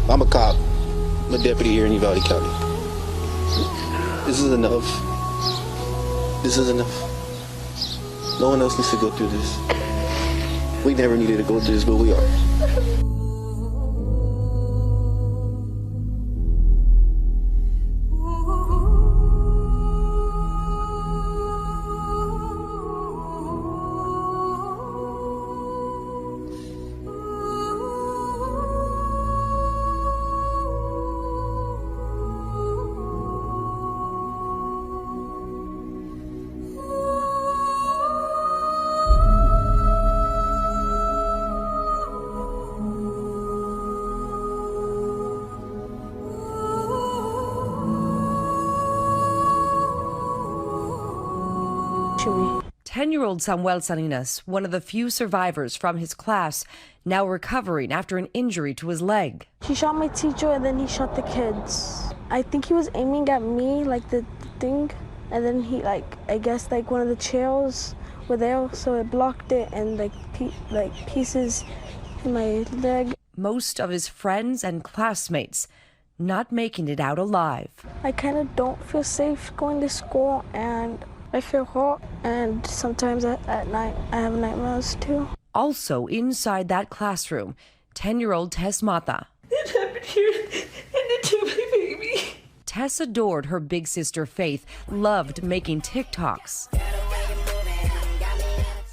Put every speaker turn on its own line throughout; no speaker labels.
I'm a cop. I'm a deputy here in Uvalde County. This is enough. This is enough. No one else needs to go through this. We never needed to go through this, but we are.
Me.
10-year-old Samuel Salinas, one of the few survivors from his class, now recovering after an injury to his leg.
He shot my teacher and then he shot the kids. I think he was aiming at me, like the thing, and then he, I guess one of the chairs were there, so it blocked it, and pieces in my leg.
Most of his friends and classmates not making it out alive.
I kind of don't feel safe going to school, and I feel hot, and sometimes at night I have nightmares too.
Also inside that classroom, 10-year-old Tess Mata.
It happened here, and it took my baby.
Tess adored her big sister Faith, loved making TikToks,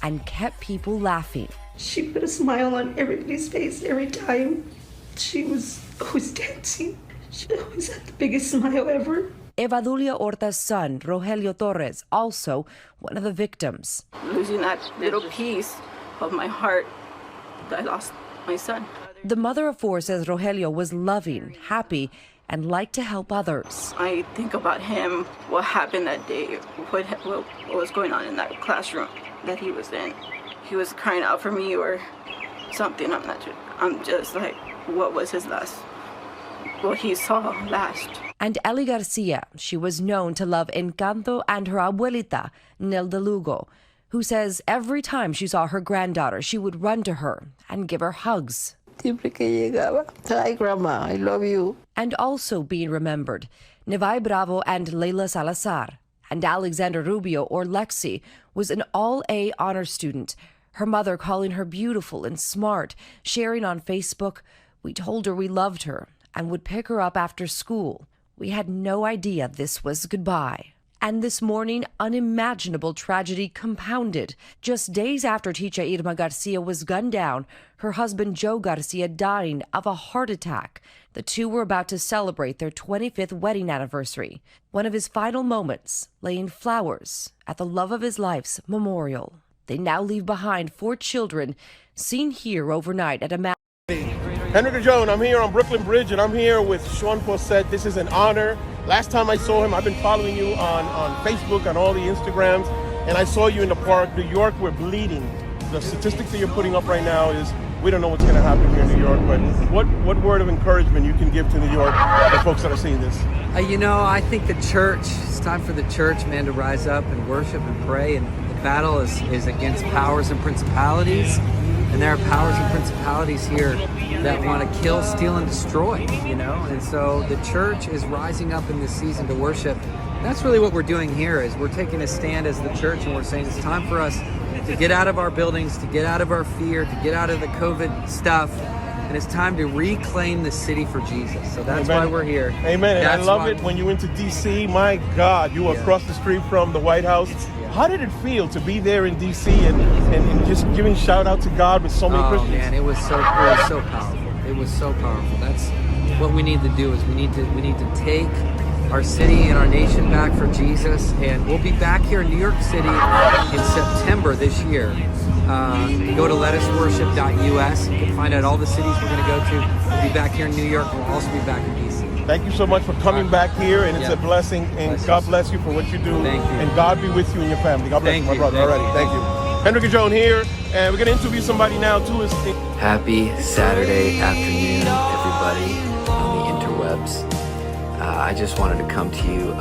and kept people laughing.
She put a smile on everybody's face every time. She was always dancing. She always had the biggest smile ever.
Evadulia Horta's son, Rogelio Torres, also one of the victims.
Losing that little piece of my heart, I lost my son.
The mother of four says Rogelio was loving, happy, and liked to help others.
I think about him, what happened that day, what was going on in that classroom that he was in. He was crying out for me or something, I'm not sure. I'm just like, what was his last, what he saw last.
And Eli Garcia, she was known to love Encanto and her abuelita, Nelda Lugo, who says every time she saw her granddaughter, she would run to her and give her hugs.
Siempre que llegaba, hi grandma, I love you.
And also being remembered, Nevai Bravo and Leila Salazar, and Alexander Rubio, or Lexi, was an all-A honor student, her mother calling her beautiful and smart, sharing on Facebook, "We told her we loved her and would pick her up after school. We had no idea this was goodbye." And this morning, unimaginable tragedy compounded. Just days after teacher Irma Garcia was gunned down, her husband Joe Garcia dying of a heart attack. The two were about to celebrate their 25th wedding anniversary. One of his final moments, laying flowers at the love of his life's memorial. They now leave behind 4 children, seen here overnight at a mass.
Henry Jones, I'm here on Brooklyn Bridge, and I'm here with Sean Possett. This is an honor. Last time I saw him, I've been following you on Facebook, on all the Instagrams, and I saw you in the park. New York, we're bleeding. The statistics that you're putting up right now is, we don't know what's going to happen here in New York, but what word of encouragement you can give to New York, the folks that are seeing this?
I think the church, it's time for the church, man, to rise up and worship and pray, and the battle is against powers and principalities. And there are powers and principalities here that want to kill, steal, and destroy, And so the church is rising up in this season to worship. And that's really what we're doing here, is we're taking a stand as the church, and we're saying it's time for us to get out of our buildings, to get out of our fear, to get out of the COVID stuff. And it's time to reclaim the city for Jesus. So that's
Amen.
Why we're here.
Amen. And I
That's
love
why-
it when you went to D.C. My God, you were across the street from the White House. How did it feel to be there in D.C. and just giving shout out to God with so many Christians?
Oh man, it was so powerful. It was so powerful. That's what we need to do, is we need to take our city and our nation back for Jesus. And we'll be back here in New York City in September this year. Go to letusworship.us. You can find out all the cities we're going to go to. We'll be back here in New York. We'll also be back in D.C.
Thank you so much for coming back here, and it's a blessing, and God bless you for what you do.
Thank you.
And God be with you and your family. God bless
Thank
you, my
you.
brother.
Thank
Alrighty,
you.
thank you. Henry Jones here, and we're going to interview somebody now, too.
Happy Saturday afternoon, everybody on the interwebs. I just wanted to come to you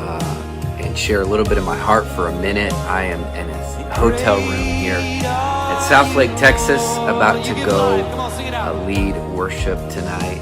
and share a little bit of my heart for a minute. I am in a hotel room here at Southlake, Texas, about to go lead worship tonight.